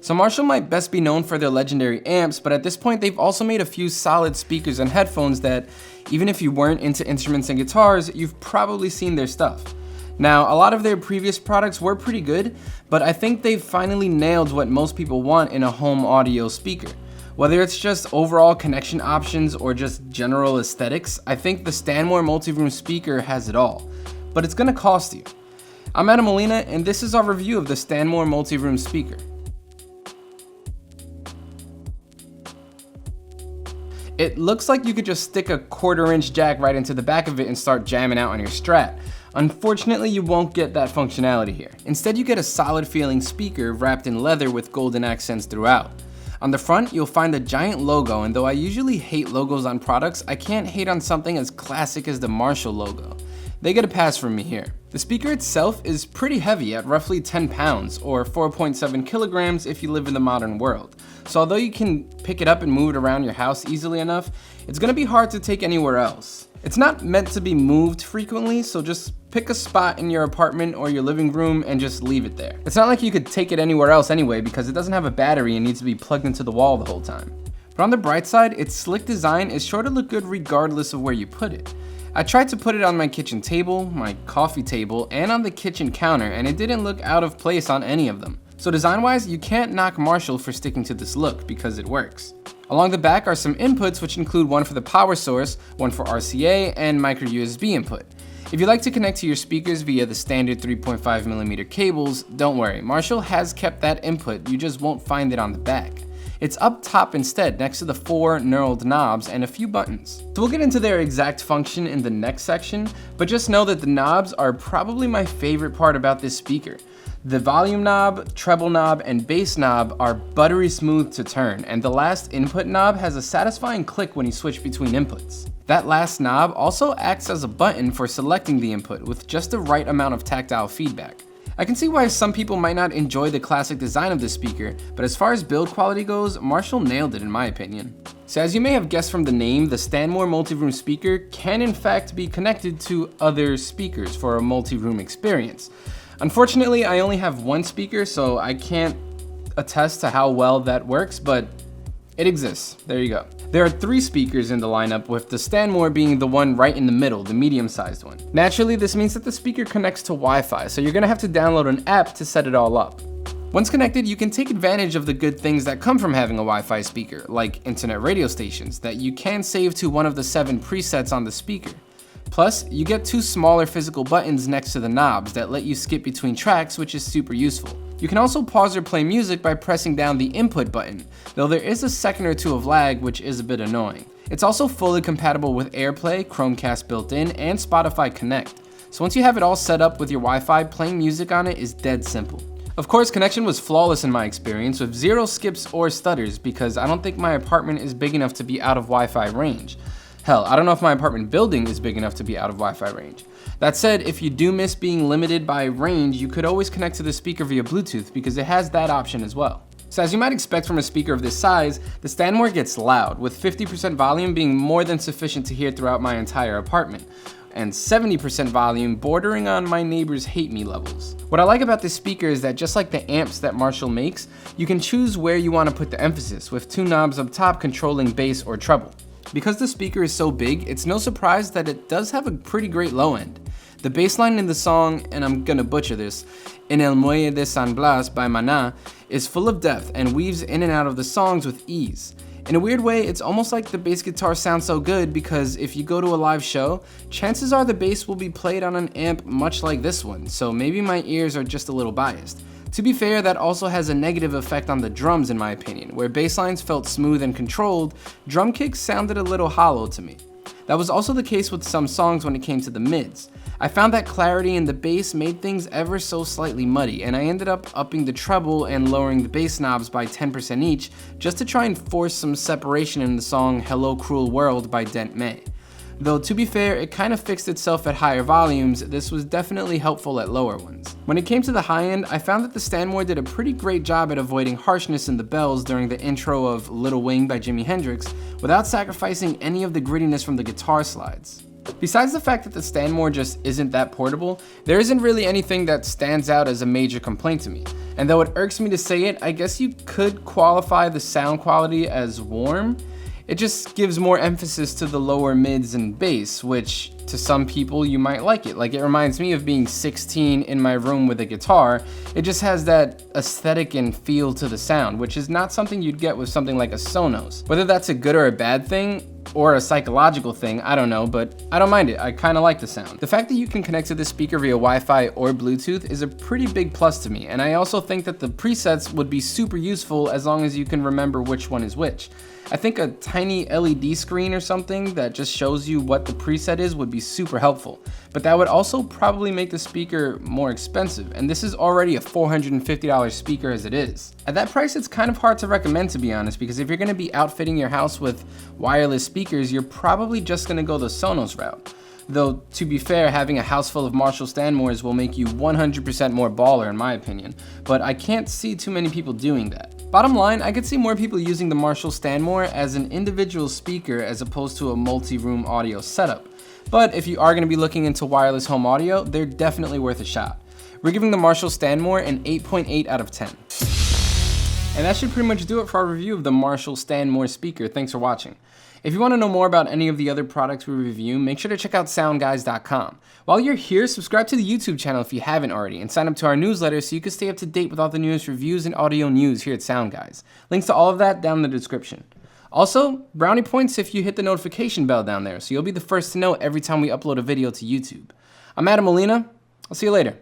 So Marshall might best be known for their legendary amps, but at this point they've also made a few solid speakers and headphones that, even if you weren't into instruments and guitars, you've probably seen their stuff. Now, a lot of their previous products were pretty good, but I think they've finally nailed what most people want in a home audio speaker. Whether it's just overall connection options or just general aesthetics, I think the Stanmore multi-room speaker has it all. But it's gonna cost you. I'm Adam Molina, and this is our review of the Stanmore multi-room speaker. It looks like you could just stick a 1/4-inch jack right into the back of it and start jamming out on your Strat. Unfortunately, you won't get that functionality here. Instead, you get a solid feeling speaker wrapped in leather with golden accents throughout. On the front, you'll find a giant logo, and though I usually hate logos on products, I can't hate on something as classic as the Marshall logo. They get a pass from me here. The speaker itself is pretty heavy at roughly 10 pounds, or 4.7 kilograms if you live in the modern world. So although you can pick it up and move it around your house easily enough, it's gonna be hard to take anywhere else. It's not meant to be moved frequently, so just pick a spot in your apartment or your living room and just leave it there. It's not like you could take it anywhere else anyway, because it doesn't have a battery and needs to be plugged into the wall the whole time. But on the bright side, its slick design is sure to look good regardless of where you put it. I tried to put it on my kitchen table, my coffee table, and on the kitchen counter, and it didn't look out of place on any of them. So design-wise, you can't knock Marshall for sticking to this look because it works. Along the back are some inputs, which include one for the power source, one for RCA, and micro USB input. If you like to connect to your speakers via the standard 3.5mm cables, don't worry, Marshall has kept that input, you just won't find it on the back. It's up top instead, next to the 4 knurled knobs and a few buttons. So we'll get into their exact function in the next section, but just know that the knobs are probably my favorite part about this speaker. The volume knob, treble knob, and bass knob are buttery smooth to turn, and the last input knob has a satisfying click when you switch between inputs. That last knob also acts as a button for selecting the input with just the right amount of tactile feedback. I can see why some people might not enjoy the classic design of this speaker, but as far as build quality goes, Marshall nailed it in my opinion. So as you may have guessed from the name, the Stanmore multi-room speaker can in fact be connected to other speakers for a multi-room experience. Unfortunately, I only have one speaker, so I can't attest to how well that works, but it exists. There you go. There are 3 speakers in the lineup, with the Stanmore being the one right in the middle, the medium-sized one. Naturally, this means that the speaker connects to Wi-Fi, so you're gonna have to download an app to set it all up. Once connected, you can take advantage of the good things that come from having a Wi-Fi speaker, like internet radio stations that you can save to one of the 7 presets on the speaker. Plus, you get 2 smaller physical buttons next to the knobs that let you skip between tracks, which is super useful. You can also pause or play music by pressing down the input button, though there is a second or 2 of lag, which is a bit annoying. It's also fully compatible with AirPlay, Chromecast built in, and Spotify Connect. So once you have it all set up with your Wi-Fi, playing music on it is dead simple. Of course, connection was flawless in my experience, with 0 skips or stutters, because I don't think my apartment is big enough to be out of Wi-Fi range. Hell, I don't know if my apartment building is big enough to be out of Wi-Fi range. That said, if you do miss being limited by range, you could always connect to the speaker via Bluetooth because it has that option as well. So as you might expect from a speaker of this size, the Stanmore gets loud, with 50% volume being more than sufficient to hear throughout my entire apartment, and 70% volume bordering on my neighbors hate me levels. What I like about this speaker is that just like the amps that Marshall makes, you can choose where you want to put the emphasis, with 2 knobs up top controlling bass or treble. Because the speaker is so big, it's no surprise that it does have a pretty great low end. The bass line in the song, and I'm gonna butcher this, En el Muelle de San Blas by Maná, is full of depth and weaves in and out of the songs with ease. In a weird way, it's almost like the bass guitar sounds so good because if you go to a live show, chances are the bass will be played on an amp much like this one, so maybe my ears are just a little biased. To be fair, that also has a negative effect on the drums in my opinion. Where bass lines felt smooth and controlled, drum kicks sounded a little hollow to me. That was also the case with some songs when it came to the mids. I found that clarity in the bass made things ever so slightly muddy, and I ended up upping the treble and lowering the bass knobs by 10% each just to try and force some separation in the song Hello Cruel World by Dent May. Though to be fair, it kind of fixed itself at higher volumes, this was definitely helpful at lower ones. When it came to the high end, I found that the Stanmore did a pretty great job at avoiding harshness in the bells during the intro of Little Wing by Jimi Hendrix, without sacrificing any of the grittiness from the guitar slides. Besides the fact that the Stanmore just isn't that portable, there isn't really anything that stands out as a major complaint to me. And though it irks me to say it, I guess you could qualify the sound quality as warm. It just gives more emphasis to the lower mids and bass, which to some people you might like it. Like, it reminds me of being 16 in my room with a guitar. It just has that aesthetic and feel to the sound, which is not something you'd get with something like a Sonos. Whether that's a good or a bad thing, or a psychological thing, I don't know, but I don't mind it. I kind of like the sound. The fact that you can connect to this speaker via Wi-Fi or Bluetooth is a pretty big plus to me, and I also think that the presets would be super useful as long as you can remember which one is which. I think a tiny LED screen or something that just shows you what the preset is would be super helpful, but that would also probably make the speaker more expensive, and this is already a $450 speaker as it is. At that price, it's kind of hard to recommend, to be honest, because if you're gonna be outfitting your house with wireless speakers, you're probably just gonna go the Sonos route. Though, to be fair, having a house full of Marshall Stanmores will make you 100% more baller in my opinion, but I can't see too many people doing that. Bottom line, I could see more people using the Marshall Stanmore as an individual speaker as opposed to a multi-room audio setup. But if you are gonna be looking into wireless home audio, they're definitely worth a shot. We're giving the Marshall Stanmore an 8.8 out of 10. And that should pretty much do it for our review of the Marshall Stanmore speaker. Thanks for watching. If you want to know more about any of the other products we review, make sure to check out SoundGuys.com. While you're here, subscribe to the YouTube channel if you haven't already, and sign up to our newsletter so you can stay up to date with all the newest reviews and audio news here at SoundGuys. Links to all of that down in the description. Also, brownie points if you hit the notification bell down there, so you'll be the first to know every time we upload a video to YouTube. I'm Adam Molina. I'll see you later.